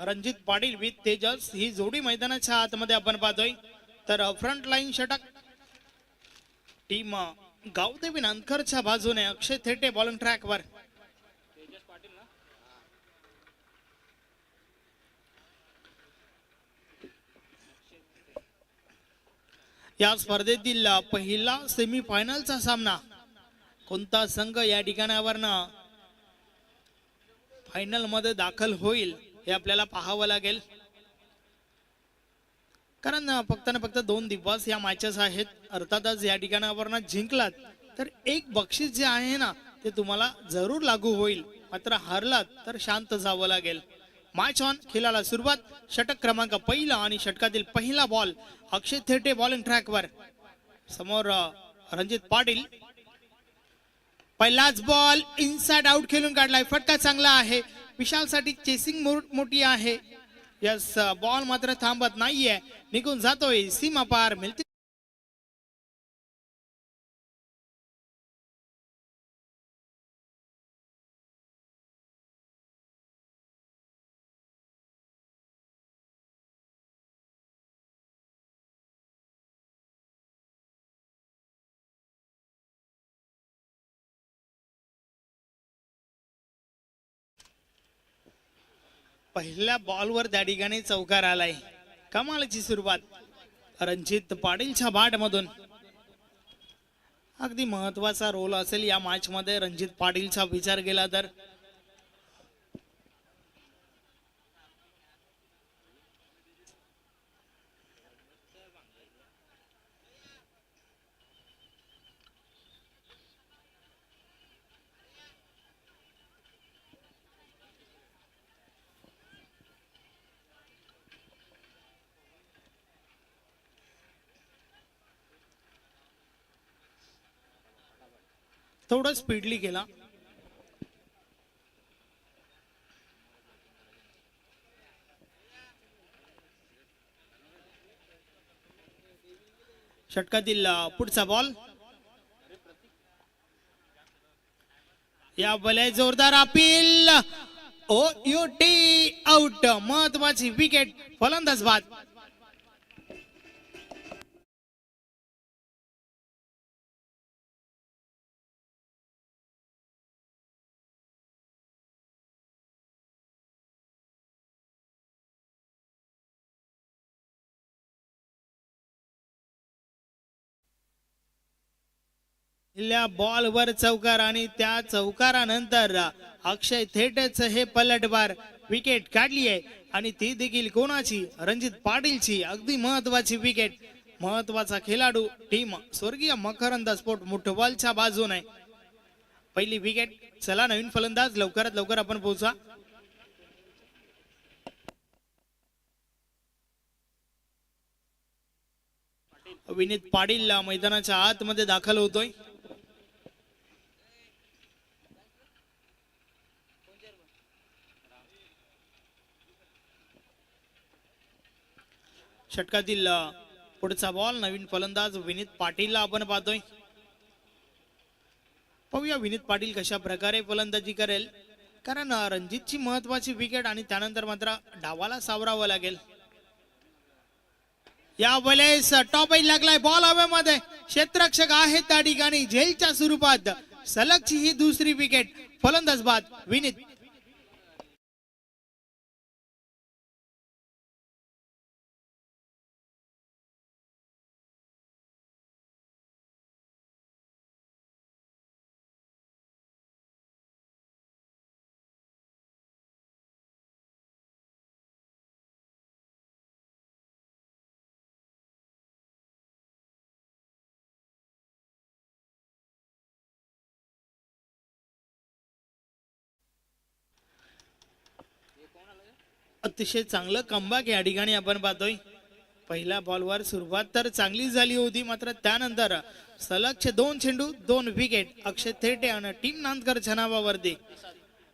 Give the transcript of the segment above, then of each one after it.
Ranjit Patil with Tejas ही जोडी मैदानाच्या आतमध्ये आपण पाहतोय। तर फ्रंट लाईन षटक टीम गावदेवी नांदकरच्या बाजूने अक्षय थेटे बॉलिंग ट्रॅकवर। या स्पर्धेतील पहिला सेमीफायनलचा सामना कोणता संघ या ठिकाणावरनं फायनल मध्ये दाखल होईल हे आपल्याला पाहावं लागेल, कारण फक्त ना फक्त 2 दिवस या मॅचेस आहेत। अर्थातच या ठिकाणावरनं जिंकलात तर एक बक्षीस जे आहे ना ते तुम्हाला जरूर लागू होईल, मात्र हारलात तर शांत जावं लागेल। मॅच ऑन, खेळाला सुरुवात। षटक क्रमांक पहिला आणि षटकातील पहिला बॉल अक्षय थेटे बॉलिंग ट्रॅकवर। समोर रणजित पाटील। पहिलाच बॉल इनसाइड आउट खेळून काढलाय, फटका चांगला आहे। विशाल साठी चेसिंग मोठी आहे। यस, बॉल मात्र थांबत नाहीये, निघून जातोय सीमा पार। मिळते पहिल्या बॉलवर त्या ठिकाणी चौकार आलाय। कमालीची सुरुवात रणजित पाटीलच्या बॅट मधून। अगदी महत्वाचा रोल असेल या मॅच मध्ये रणजित पाटीलचा विचार केला तर। थोडं स्पीडली केला। षटकातील पुढचा बॉल। या बॉले जोरदार appeal, O U T out. महत्वाची विकेट, फलंदाज बाद। बॉलवर चौकार आणि त्या चौकारानंतर अक्षय थेटेच हे पलटवार। विकेट काढली आहे आणि ती देखील कोणाची? रणजित पाटीलची। अगदी महत्वाची विकेट। महत्वाचा खेळाडू टीम स्वर्गीय मकरंद स्पोर्ट मुठवालच्या बाजूने पहिली विकेट। चला नवीन फलंदाज लवकरात लवकर आपण पोहोचा। विनीत पाटील मैदानाच्या आतमध्ये दाखल होतोय। षटकातील पुढचा बॉल, नवीन फलंदाज विनीत पाटीलला आपण पाहतोय। पाहूया विनीत पाटील कशा प्रकारे फलंदाजी करेल, कारण रणजितची महत्वाची विकेट आणि त्यानंतर मात्र डावाला सावरावं लागेल। या वेळेस टॉप एज लागलाय, बॉल हवेमध्ये, क्षेत्ररक्षक आहे त्या ठिकाणी। झेलच्या स्वरूपात सलगची ही दुसरी विकेट, फलंदाज बाद विनीत। अतिशय चांगलं कमबॅक या ठिकाणी आपण पाहतोय। पहिल्या बॉलवर सुरुवात तर चांगली झाली होती, मात्र त्यानंतर सलगचे 2 चेंडू 2 विकेट अक्षय थेटे आणि टीम नांदकरच्या नावावरती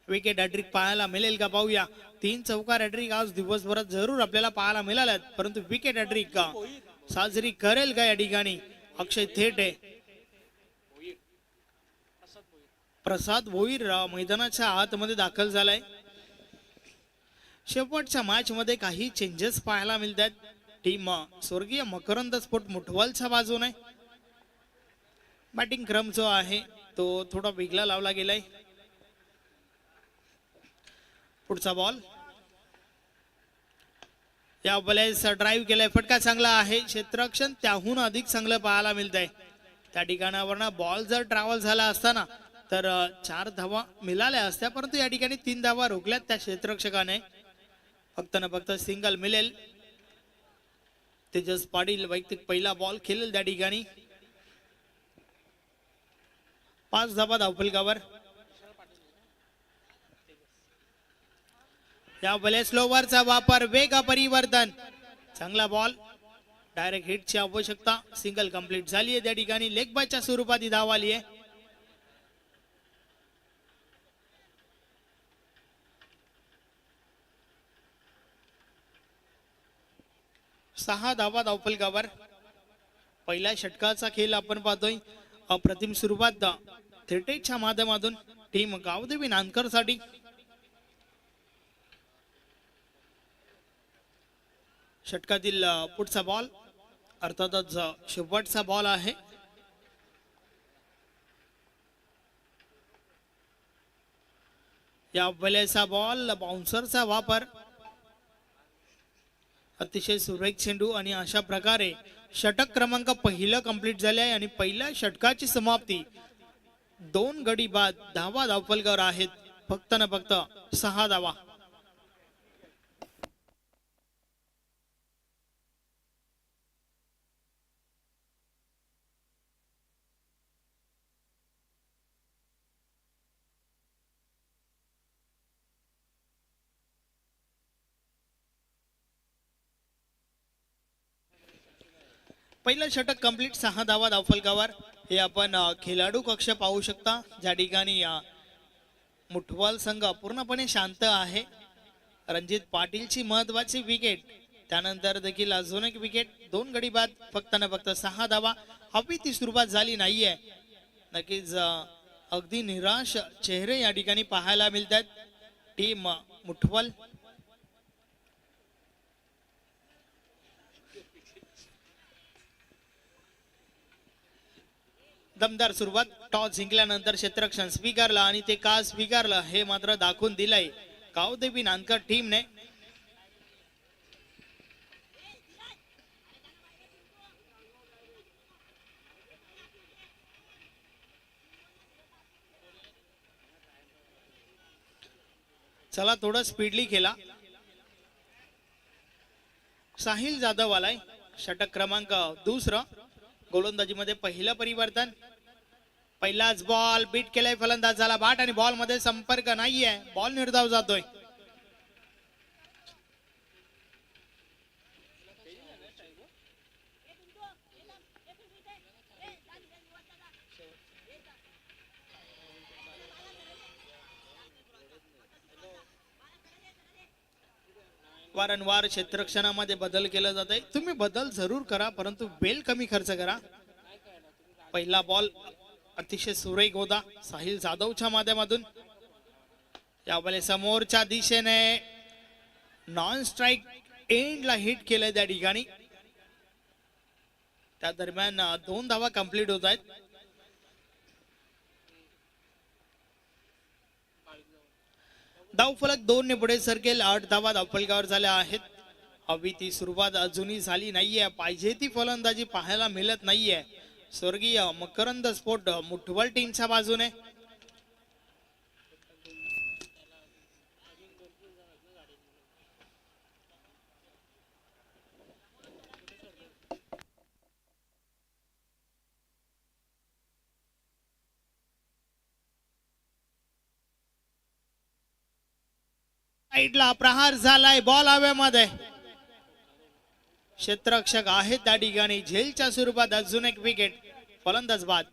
विकेट हॅट्रिक पाहायला मिळेल का पाहूया। 3 चौकार हॅट्रिक आज दिवसभरात जरूर आपल्याला पाहायला मिळाल्यात, परंतु विकेट हॅट्रिक का साजरी करेल का या ठिकाणी अक्षय थेटे? प्रसाद भोईर मैदानाच्या आतमध्ये दाखल झालाय। शेवटच्या मॅच मध्ये काही चेंजेस पाहायला मिळतात. टीम स्वर्गीय मकरंद स्फोट मुठवालच्या बाजूने बॅटिंग क्रम जो आहे तो थोडा वेगळा लावला गेलाय. पुढचा बॉल या बॉलेस ड्राईव्ह केलाय, फटका चांगला आहे. क्षेत्ररक्षण त्याहून अधिक चांगलं पाहायला मिळत आहे. त्या ठिकाणावर बॉल जर ट्रॅव्हल झाला असताना तर 4 धावा मिळाल्या असत्या, परंतु या ठिकाणी 3 धावा रोखल्यात त्या क्षेत्ररक्षकाने. फक्त ना फक्त सिंगल मिळेल. तेजस पाटील वैयक्तिक पहिला बॉल खेळेल त्या ठिकाणी. 5 धावा धावफलकावर. या बॉले स्लोवरचा वापर, वेग परिवर्तन, चांगला बॉल. डायरेक्ट हिटची आवश्यकता, सिंगल कंप्लीट झाली आहे त्या ठिकाणी. लेग बायच्या स्वरूपात ही धाव आली आहे. 6 धावा धावफलकावर. पहिल्या षटकाचा खेळ आपण पाहतोय. अप्रतिम सुरुवात थेटेच्या माध्यमातून टीम गावदेवी नानकर साठी. षटकातील पुढचा बॉल अर्थातच शेवटचा बॉल आहे. या बॉलेचा बॉल, बाउन्सरचा वापर, अतिशय सुरेख चेंडू आणि अशा प्रकारे षटक क्रमांक पहिलं कंप्लीट झाले आहे आणि पहिल्या षटकाची समाप्ती 2 गडी बाद धावा धावफलकावर आहेत. फक्त ना फक्त 6 धावा. पहिलं षटक कंप्लीट, 6 धावा धावफलकावर. हे आपण खेळाडू कक्ष पाहू शकता, ज्या ठिकाणी मुठवाल संघ पूर्णपणे शांत आहे. रणजित पाटीलची महत्वाची विकेट, त्यानंतर देखील अजून एक विकेट, 2 गडी बाद, फक्त ना फक्त 6 धावा. हवी ती सुरुवात झाली नाहीये. नक्कीच अगदी निराश चेहरे या ठिकाणी पाहायला मिळतात. टीम मुठवाल दमदार सुरुवात. टॉस जिंकल्यानंतर क्षेत्ररक्षण स्वीकारला आणि ते का स्वीकारलं हे मात्र दाखवून दिलंय गावदेवी नानकर टीमने. चला थोडं स्पीडली खेळा. साहिल जाधव आलाय, षटक क्रमांक 2. गोलंदाजीमध्ये पहिलं परिवर्तन. पहिलाच बॉल बीट केलाय फलंदाजाला बाट आणि बॉल मध्ये संपर्क नाहीये. बॉल निर्धाव जातोय. वारंवार क्षेत्ररक्षणामध्ये बदल केला जात आहे. तुम्ही बदल जरूर करा, परंतु वेळ कमी खर्च करा. पहिला बॉल अतिशय सुरेख होता साहिल जाधवच्या माध्यमातून. या बॉल समोरच्या दिशेने नॉन स्ट्राइक एंडला हिट केलंय त्या ठिकाणी. त्या दरम्यान 2 धावा कंप्लीट होत आहेत. धावफलक 2 ने पुढे सरकेल. 8 धावा धावफलकावर झाल्या आहेत. हवी ती सुरुवात अजूनही झाली नाहीये. पाहिजे ती फलंदाजी पाहायला मिळत नाहीये स्वर्गीय मकरंद स्फोट मुठवल टीमच्या बाजूने. साईडला प्रहार झालाय, बॉल हवेमध्ये. क्षेत्ररक्षक आहेत त्या ठिकाणी. झेलच्या स्वरूपात अजून एक विकेट, फलंदाज बाद.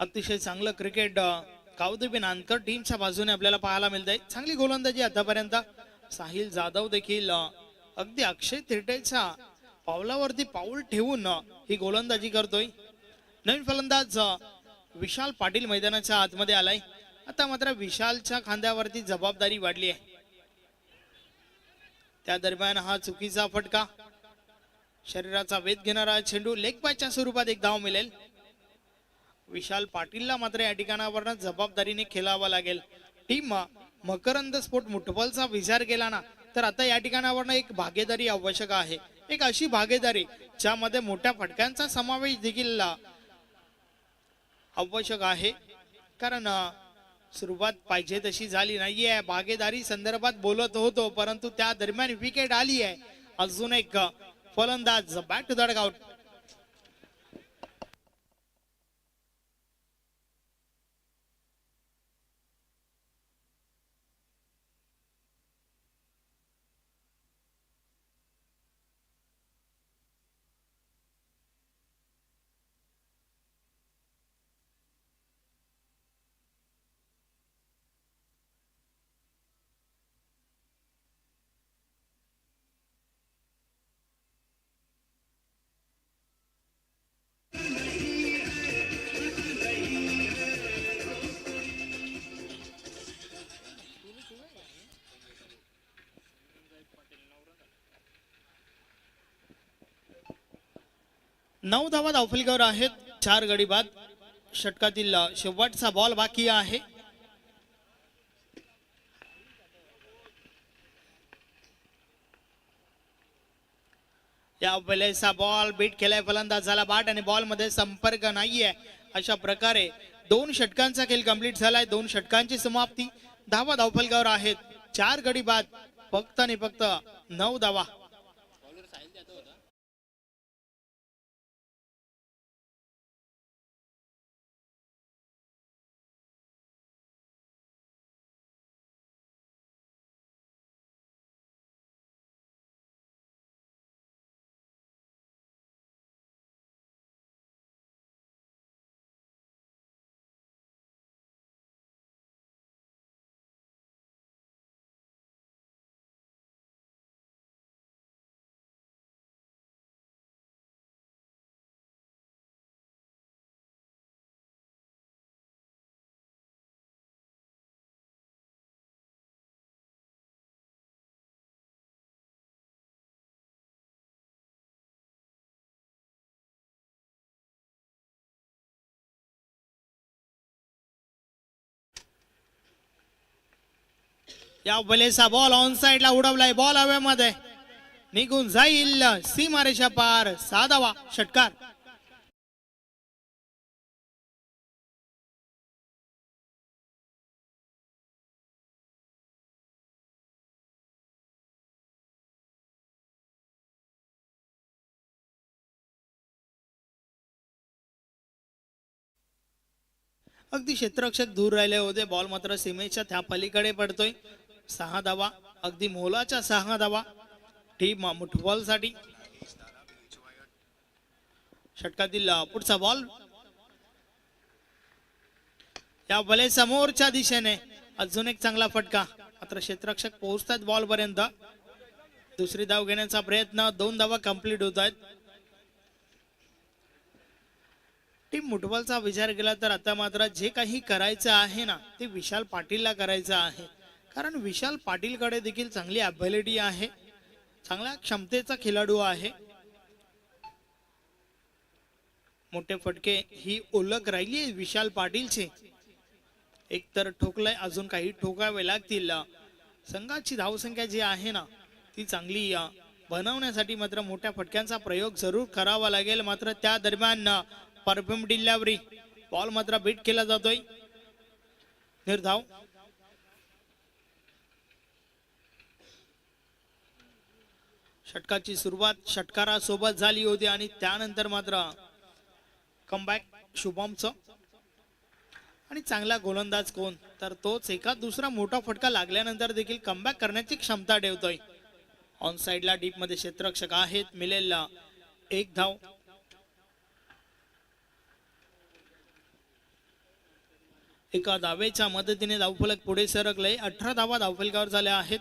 अतिशय चांगलं क्रिकेट काउदीबी नानकर टीमच्या बाजूने आपल्याला पाहायला मिळतंय. चांगली गोलंदाजी आतापर्यंत. साहिल जाधव देखील अगदी अक्षय तिर्टेच्या पावलावरती पाऊल ठेवून ही गोलंदाजी करतोय. नवीन फलंदाज विशाल पाटील मैदानाच्या आतमध्ये आलाय. आता मात्र विशालच्या खांद्यावरती जबाबदारी वाढली आहे. त्या दरम्यान हा चुकीचा फटका. शरीराचा वेध घेणारा चेंडू लेग बायच्या स्वरूपात एक धाव मिळेल. विशाल पाटीलला मात्र या ठिकाणावर जबाबदारीने खेळावं लागेल. टीम मकरंद स्पोर्ट मुठबलचा विचार केला ना तर आता या ठिकाणावर एक भागीदारी आवश्यक आहे. एक अशी भागीदारी ज्यामध्ये मोठ्या फटक्यांचा समावेश देखील आवश्यक आहे. कारण सुरुवात पाहिजे तशी झाली नाहीये. भागीदारी संदर्भात बोलत होतो परंतु त्या दरम्यान विकेट आली आहे. अजून एक फलंदाज बॅक टू द डगआउट. नऊ धावा धावफलकावर आहेत. 4 गडी बाद. षटकातील शेवटचा बॉल बाकी आहे. या वेळेचा बॉल बीट केलाय फलंदाजाला बाट आणि बॉल मध्ये संपर्क नाहीये. अशा प्रकारे 2 षटकांचा खेळ कंप्लीट झालाय. 2 षटकांची समाप्ती. धावा धावफलकावर आहेत. 4 गडी बाद. फक्त आणि फक्त 9 धावा. या वेळेचा बॉल ऑन साइडला उडवलाय. बॉल हवेमध्ये निघून जाईल. सीमारेषा पार. 6 धावा. षटकार. अगदी क्षेत्ररक्षक दूर राहिले होते. बॉल मात्र सीमेच्या त्या पलीकडे पडतोय. 6 धावा. अगदी मोलाच्या 6 धावा टीम मुठबॉल साठी. षटकातील पुढचा बॉल या भले समोरच्या दिशेने. अजून एक चांगला फटका. मात्र क्षेत्ररक्षक पोहोचतात बॉल पर्यंत. दुसरी धाव घेण्याचा प्रयत्न. 2 धावा कंप्लीट होत आहेत. टीम मुठबॉलचा विचार केला तर आता मात्र जे काही करायचं आहे ना ते विशाल पाटीलला करायचं आहे. कारण विशाल पाटीलकडे देखील चांगली ॲबिलिटी आहे. चांगल्या क्षमतेचा खेळाडू आहे. मोठे फटके ही ओळख राहिली आहे विशाल पाटीलची. एक तर ठोकलंय. अजून काही ठोकावे लागतील. संघाची धावसंख्या जी आहे ना ती चांगली बनवण्यासाठी मात्र मोठ्या फटक्यांचा प्रयोग जरूर करावा लागेल. मात्र त्या दरम्यान परफ्यूम डिलिव्हरी बॉल मात्र बीट केला जातोय. निर्धाव. षटकाची सुरुवात षटकारासोबत झाली होती आणि त्यानंतर मात्र कमबॅक शुभमचं. आणि चांगला गोलंदाज कोण तर तोच. एका दुसरा मोठा फटका लागल्यानंतर देखील कमबॅक करण्याची क्षमता ठेवतोय. ऑन साइडला डीप मध्ये क्षेत्ररक्षक आहेत, मिळेल एक धाव. एका धावेच्या मदतीने धावफलक पुढे सरकले. 18 धावा धावफलकावर झाल्या आहेत.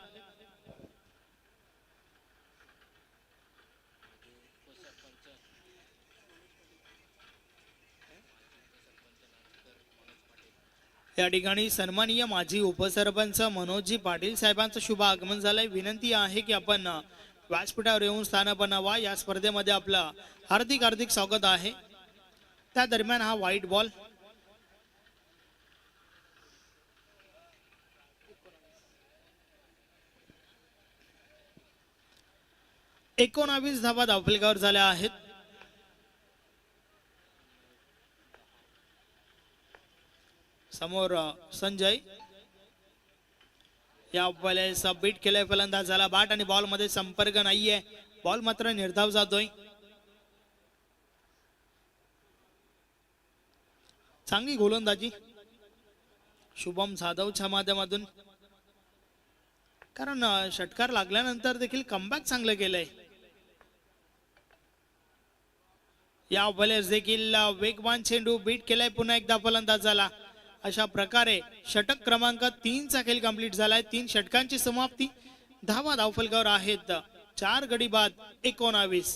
या ठिकाणी सन्माननीय माजी उपसरपंच मनोजी पाटील साहेबांचं शुभ आगमन झालंय. विनंती आहे की आपण व्यासपीठावर येऊन स्थान बनावा. या स्पर्धेमध्ये आपलं हार्दिक हार्दिक स्वागत आहे. त्या दरम्यान हा व्हाईट बॉल एकोणावीस धावा धावफलकावर झाल्या आहेत. समोर संजय या बॉलचा बीट केलाय फलंदाजाला. बाट आणि बॉल मध्ये संपर्क नाहीये. बॉल मात्र निर्धाव जातोय. चांगली गोलंदाजी शुभम जाधवच्या माध्यमातून, कारण षटकार लागल्यानंतर देखील कमबॅक चांगलं केलंय. या बॉलर्स देखील वेगवान चेंडू बीट केलाय पुन्हा एकदा फलंदाजाला. अशा प्रकारे षटक क्रमांक 3 चा खेळ कंप्लीट झालाय. 3 षटकांची समाप्ती. धावा धावफलकावर आहेत. 4 गडी बाद 19.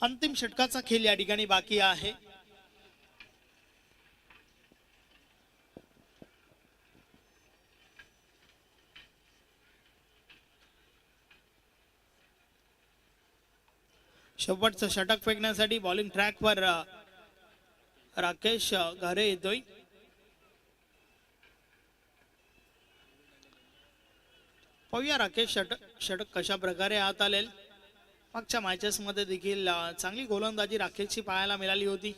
अंतिम षटकाचा खेळ या ठिकाणी बाकी आहे. शेवटचं षटक फेकण्यासाठी बॉलिंग ट्रॅकवर राकेश घरे येतोय. पाहूया राकेश षटक कशा प्रकारे हात आलेल. मागच्या मॅचेस मध्ये देखील चांगली गोलंदाजी राकेशची पाहायला मिळाली होती.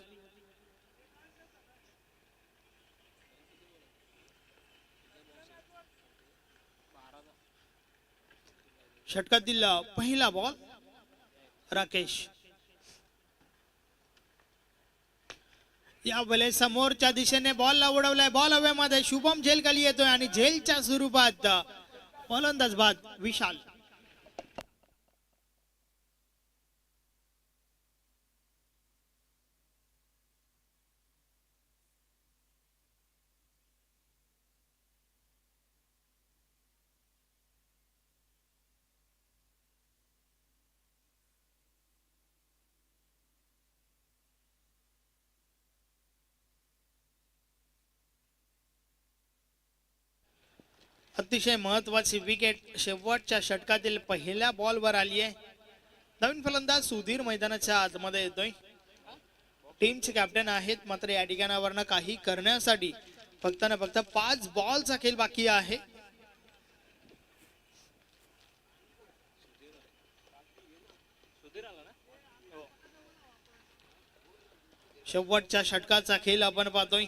षटकातील पहिला बॉल राकेश. या वेळेस समोरच्या दिशेने बॉल उडवलाय. बॉल हवेमध्ये शुभम झेल खाली येतोय आणि झेलच्या स्वरूपात फलंदाज बाद विशाल. अतिशय महत्वाची विकेट शेवटच्या षटकातील पहिल्या बॉलवर आली आहे. नवीन फलंदाज सुधीर मैदानाच्या आतमध्ये येतोय. टीमचे कॅप्टन आहेत, मात्र या ठिकाणावरनं काही करण्यासाठी फक्त ना फक्त 5 बॉलचा खेळ बाकी आहे. शेवटच्या षटकाचा खेळ आपण पाहतोय.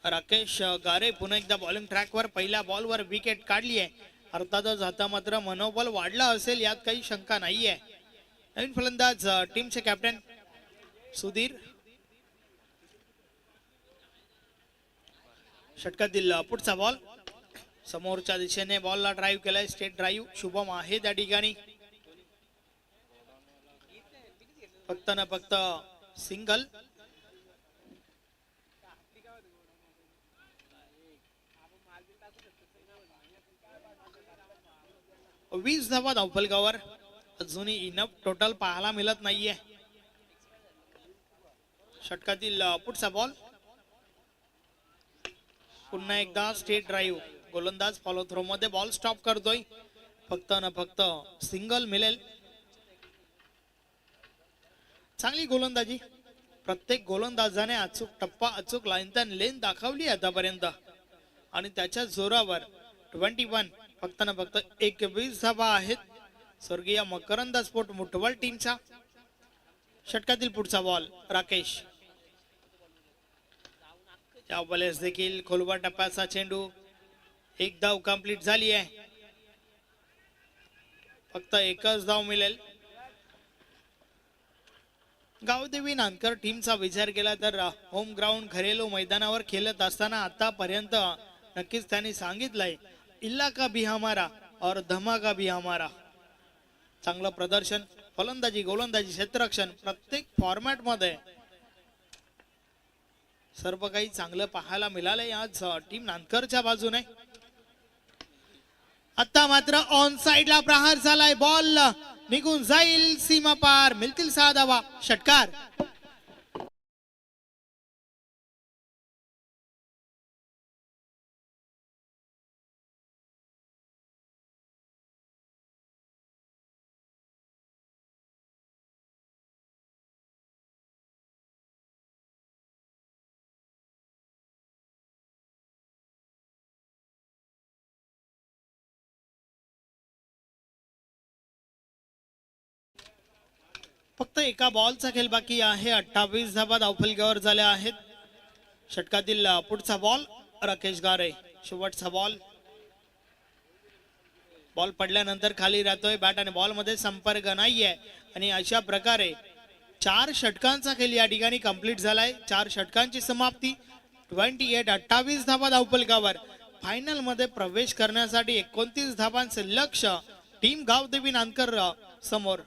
राकेश गारे पुन्हा एकदा बॉलिंग ट्रॅकवर. पहिल्या बॉलवर विकेट काढली आहे. अर्थातच आता मात्र मनोबल वाढला असेल यात काही शंका नाहीये. नवीन फलंदाज टीमचे कॅप्टन सुधीर. षटकातील पुढचा बॉल समोरच्या दिशेने बॉलला ड्राईव्ह केलाय. स्टेट ड्राईव्ह शुभम आहे त्या ठिकाणी. फक्त ना फक्त सिंगल. 20 धावा धावफलकावर. अजूनही इनफ टोटल पाहायला मिळत नाहीये. षटकातील पुढचा बॉल पुन्हा एकदा स्टेट ड्राईव्ह. गोलंदाज फॉलो थ्रो मध्ये बॉल स्टॉप करतोय. फक्त ना फक्त सिंगल मिळेल. चांगली गोलंदाजी. प्रत्येक गोलंदाजाने अचूक टप्पा, अचूक लेन दाखवली आतापर्यंत आणि त्याच्या जोरावर 21 फक्त ना फक्त 21 धावा आहेत स्वर्गीय मकरंद स्पोर्ट मुठवल टीमचा. षटकातील पुढचा बॉल राकेश. या बॉलर्स देखील खोलवर टप्प्याचा चेंडू. एक धाव कंप्लीट झाली आहे. फक्त एकच धाव मिळेल. गावदेवी नानकर टीमचा विचार केला तर होम ग्राउंड घरेलू मैदानावर खेळत असताना आतापर्यंत नक्कीच त्यांनी सांगितलंय, इलाका भी हमारा और धमाका भी हमारा. चांगलं प्रदर्शन, फलंदाजी, गोलंदाजी, क्षेत्ररक्षण प्रत्येक फॉर्मॅट मध्ये सर्व काही चांगलं पाहायला मिळालंय आज टीम नानकरच्या बाजूने. आता मात्र ऑन साइडला प्रहार झालाय, बॉल निघून जाईल सीमा पार, मिळतील 6 धावा, षटकार. फक्त एका बॉलचा खेळ बाकी आहे. 28 धावा धावफलकावर झाल्या आहेत. षटकातील पुढचा बॉल राकेश गारे, शेवटचा बॉल. बॉल पडल्यानंतर खाली राहतोय, बॅट आणि बॉल मध्ये संपर्क नाहीये आणि अशा प्रकारे 4 षटकांचा खेळ या ठिकाणी कंप्लीट झालाय. 4 षटकांची समाप्ती. 28 धावा धावफलकावर. फायनल मध्ये प्रवेश करण्यासाठी 29 धावांचे लक्ष टीम गावदेवी नानकर समोर.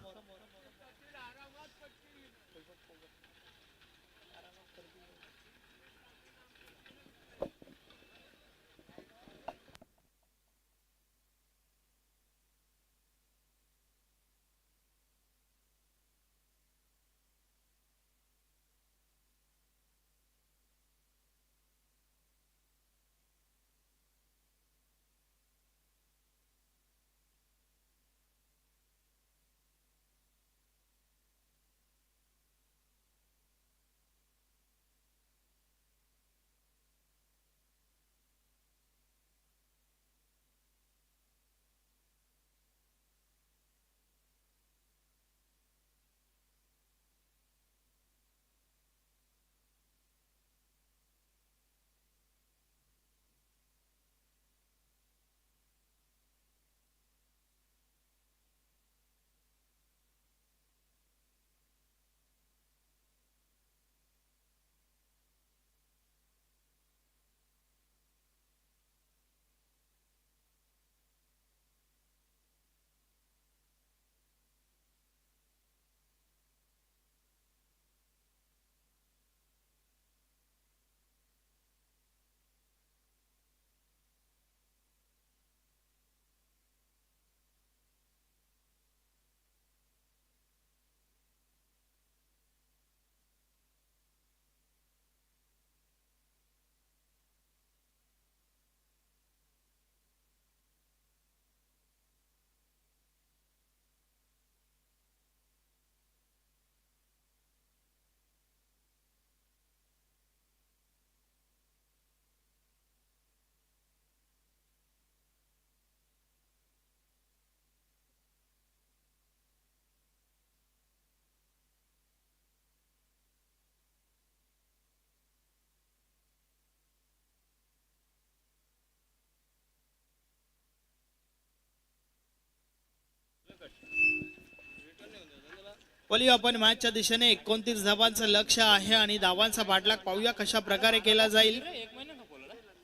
वली आपण मॅचच्या दिशेने 29 धावांचं लक्ष आहे आणि धावांचा पाठलाग पाहूया कशा प्रकारे केला जाईल.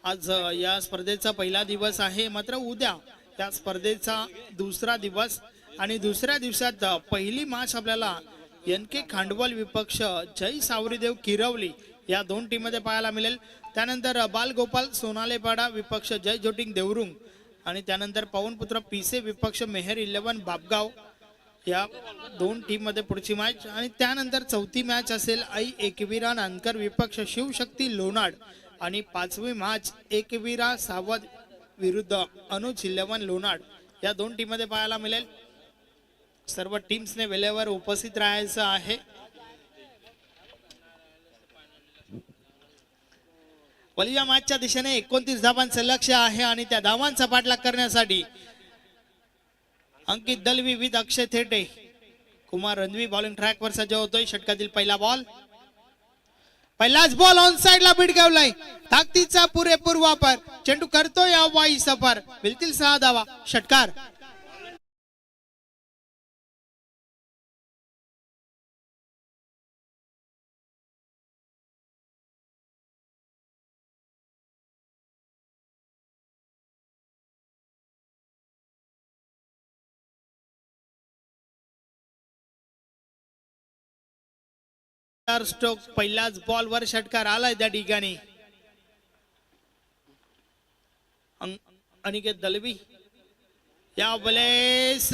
आज या स्पर्धेचा पहिला दिवस आहे, मात्र उद्या त्या स्पर्धेचा दुसरा दिवस आणि दुसऱ्या दिवसात पहिली मॅच आपल्याला NK खांडवल विपक्ष जय सावरीदेव किरवली या 2 टीम मध्ये पाहायला मिळेल. त्यानंतर बालगोपाल सोनालेपाडा विपक्ष जय जोटिंग देवरुंग आणि त्यानंतर पवनपुत्र पिसे विपक्ष मेहर 11 बापगाव या 2 टीम मध्ये पुढची मॅच. आणि त्यानंतर चौथी मॅच असेल आई एकवीरा नानकर विपक्ष शिवशक्ती लोणाड आणि 5वी मॅच एकवीरा सावध विरुद्ध अनुज 11 लोणाड या 2 टीम मध्ये पाहायला मिळेल. सर्व टीम्सने वेळेवर उपस्थित राहायचं आहे. वलिया मॅचच्या दिशेने 29 धावांचं लक्ष आहे आणि त्या धावांचा पाठलाग करण्यासाठी Ankit Dalvi with Akshay Thete, Kumar Ranvi bowling track वर सज्ज होतोय. षटकातील पहिला बॉल, पहिलाच बॉल ऑन साइडला भिडकावलाय. ताकदीचा पुरेपूर वापर, चेंडू करतोय अवाई सफर, मिळतील 6 धावा, षटकार. स्ट्रोक पहिल्याच बॉलवर षटकार आलाय त्या ठिकाणी. अनिकेत दलवी या बलेस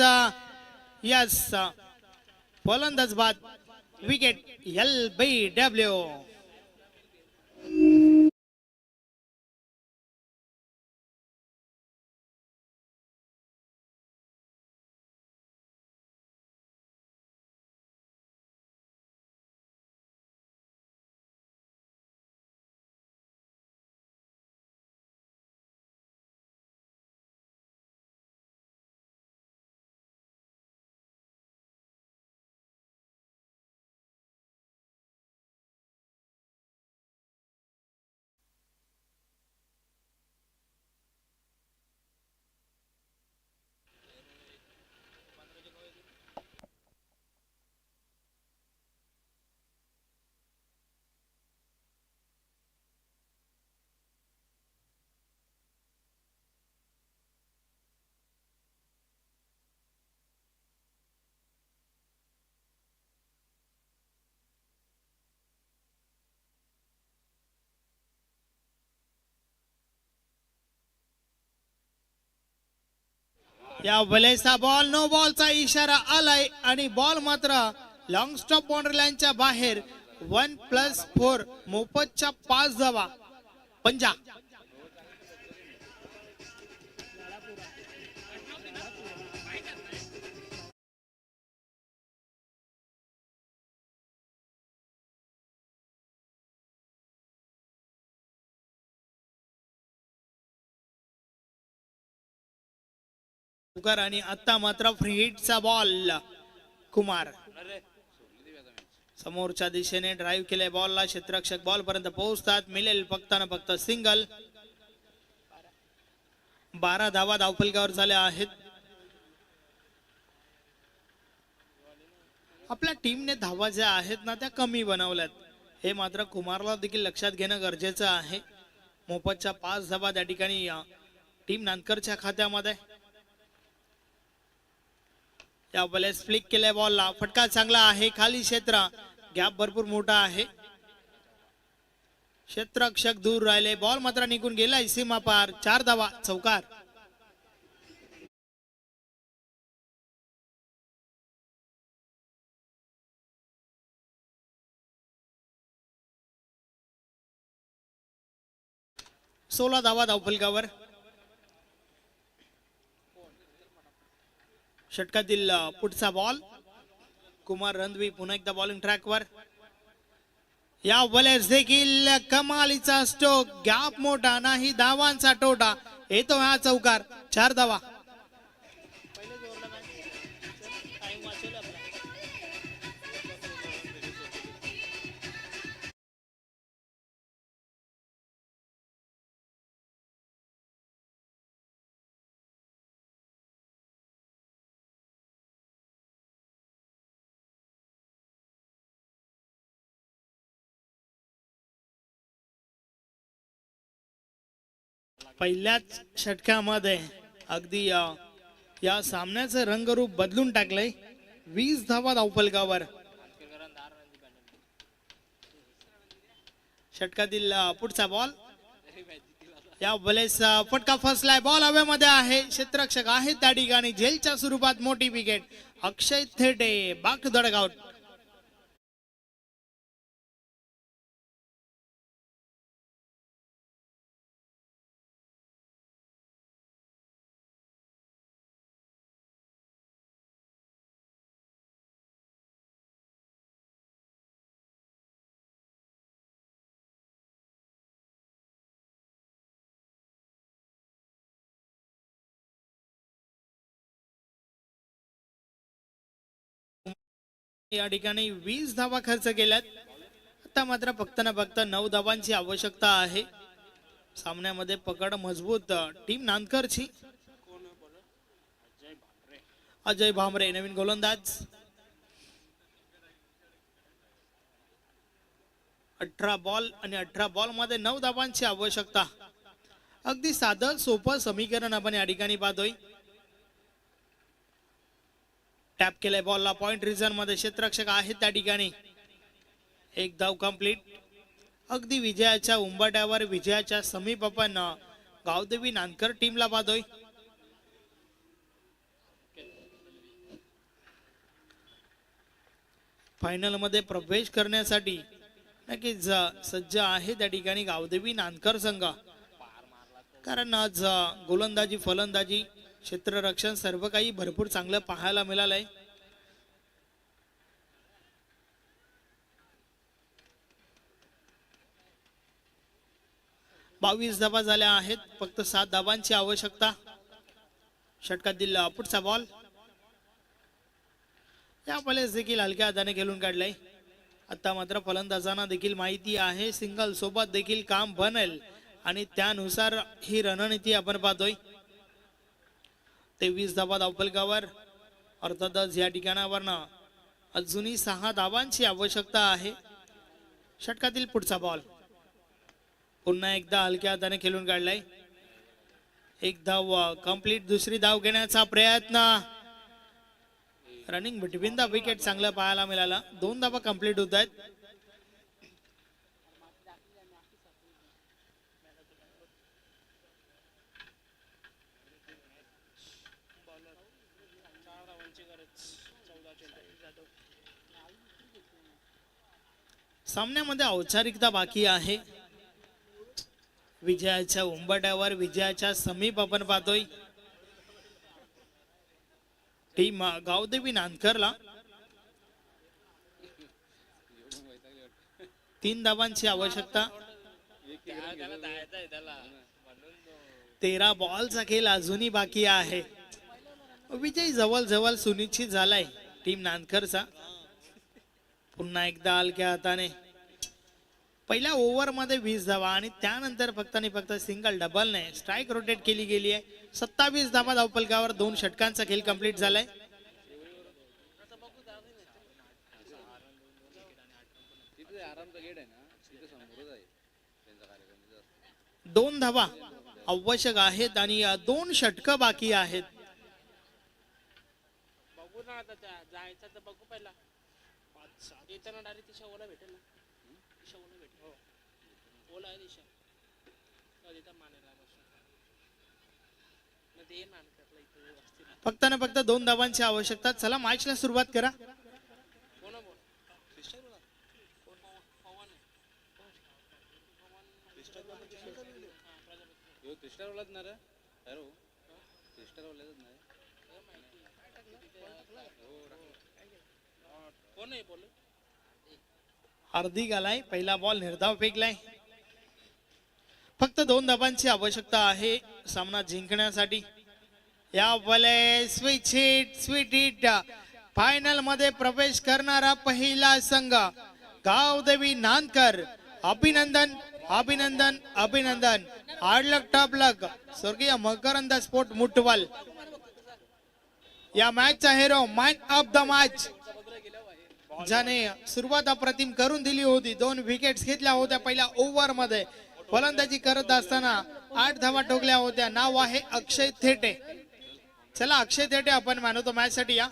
यस फलंदाज बाद विकेट LBW. या बलेचा बॉल नो बॉलचा इशारा आलाय आणि बॉल मात्र लॉंग स्टॉप बाउंड्री लाईनच्या बाहेर. 1+4 मोफतच्या 5 धावा पंजा. आणि आता मात्र फ्री हिटचा बॉल कुमार समोरच्या दिशेने ड्राईव्ह केले बॉलला. क्षेत्ररक्षक बॉल पर्यंत पोहोचतात. मिळेल फक्त ना फक्त सिंगल. 12 धावा धावफलकावर झाल्या आहेत. आपल्या टीमने धावा ज्या आहेत ना त्या कमी बनवल्यात. हे मात्र कुमारला देखील लक्षात घेणं गरजेचं आहे. मोफतच्या 5 धावा त्या ठिकाणी टीम नांदकरच्या खात्यामध्ये. या बलेस फ्लिक केल्या बॉलला. फटका चांगला आहे. खाली क्षेत्र गॅप भरपूर मोठा आहे. क्षेत्ररक्षक दूर राहिले. बॉल मात्र निघून गेलाय सीमा पार. 4 धावा चौकार. सोळा धावा धावफलकावर. षटकातील पुढचा बॉल. कुमार रणवी पुन्हा एकदा बॉलिंग ट्रॅकवर. या बलेस देखील कमालीचा स्ट्रोक. गॅप मोठा नाही. धावांचा टोटा येतो हा चौकार. 4 धावा. पहिल्याच षटकामध्ये अगदी या सामन्याचं रंगरूप बदलून टाकलंय. 20 धावा धावफलकावर. षटकातील पुढचा बॉल. या बलेस फटका फसलाय. बॉल हवेमध्ये आहे. क्षेत्ररक्षक आहे त्या ठिकाणी. झेलच्या स्वरूपात मोठी wicket. Akshay Thete back to the dugout. या ठिकाणी 20 धावा खर्च केल्यात. आता मात्र फक्त ना फक्त 9 धावांची आवश्यकता आहे. सामन्यामध्ये पकड मजबूत टीम नांदकरची. अजय भामरे नवीन गोलंदाज. 18 बॉल आणि 18 बॉल मध्ये 9 धावांची आवश्यकता. अगदी साधं सोपं समीकरण आपण या ठिकाणी पाहतोय. टॅप केलाय बॉलला. पॉइंट रिझन मध्ये क्षेत्ररक्षक आहेत त्या ठिकाणी. एक धाव कंप्लीट. अगदी विजयाच्या उंबरठ्यावर विजयाच्या समीप आपण गावदेवी नानकर टीमला पाहतोय. फायनल मध्ये प्रवेश करण्यासाठी नक्कीच सज्ज आहे त्या ठिकाणी गावदेवी नानकर संघ. कारण आज गोलंदाजी फलंदाजी क्षेत्ररक्षण सर्व काही भरपूर चांगलं पाहायला मिळालंय. बावीस धावा झाल्या आहेत. फक्त 7 धावांची आवश्यकता. षटकातील पुढचा बॉल या वेळेस देखील हलक्या हाताने खेळून काढलाय. आता मात्र फलंदाजांना देखील माहिती आहे सिंगल सोबत देखील काम बनेल आणि त्यानुसार ही रणनीती आपण पाहतोय. 23 धावा धावफलकावर. अर्थातच या ठिकाणावरनं अजूनही 6 धावांची आवश्यकता आहे. षटकातील पुढचा बॉल पुन्हा एकदा हलक्या हाताने खेळून काढलाय. एक धाव कंप्लीट. दुसरी धाव घेण्याचा प्रयत्न. रनिंग बिटवीन द विकेट चांगलं पाहायला मिळाला. 2 धावा कंप्लीट होत आहेत. सामन्यामध्ये औपचारिकता बाकी आहे. विजयाच्या उंबरठ्यावर विजयाच्या समीप आपण पाहतोय टीम गावदेवी नानकरला 3 धावांची आवश्यकता. 13 बॉलचा खेळ अजूनही बाकी आहे. विजय जवळ जवळ सुनिश्चित झालाय टीम नानकरचा. पुन्हा एकदा हलक्या हाताने पहिल्या ओव्हर मध्ये 20 धावा आणि त्यानंतर फक्त आणि फक्त सिंगल डबल ने स्ट्राईक रोटेट केली गेली आहे. 27 धावा धावफलकावर 2 षटकांचा खेळ कंप्लीट झालाय. दोन धावा आवश्यक आहेत आणि 2 षटक बाकी आहेत. बघू ना आता जायचं तर बघू पहिला. येताना डायरेक्ट दिशा ओला भेटेल ना. दिशा ओला भेटेल. हो ओला आहे दिशा. कधी मानेला ना ते नानकरला इथे व्यवस्थित. फक्त ना फक्त 2 धावांची आवश्यकता. चला मॅचला सुरुवात करा. कोण बोल सिस्टर बोला. कोण पवन आहे. यो सिस्टर बोलत ना रे. हॅलो सिस्टर बोलत ना. कोण आहे बोल. हार्दिक आलाय. पहिला बॉल निर्धाव फेकलाय. फक्त 2 धावांची आवश्यकता आहे सामना जिंकण्यासाठी. या वेळे स्वीट हिट फायनल मध्ये प्रवेश करणारा पहिला संघ गावदेवी नानकर. अभिनंदन अभिनंदन अभिनंदन. Hard luck top luck. स्वर्गीय मकरंद स्पोर्ट मुठवाल या मॅचचा hero man of the match ज्याने सुरुवात अप्रतिम करून दिली होती. 2 विकेट्स घेतल्या होत्या पहिल्या ओव्हर मध्ये. फलंदाजी करत असताना 8 धावा ठोकल्या होत्या. नाव आहे अक्षय थेटे. चला अक्षय थेटे आपण मॅन ऑफ द मॅच साठी या.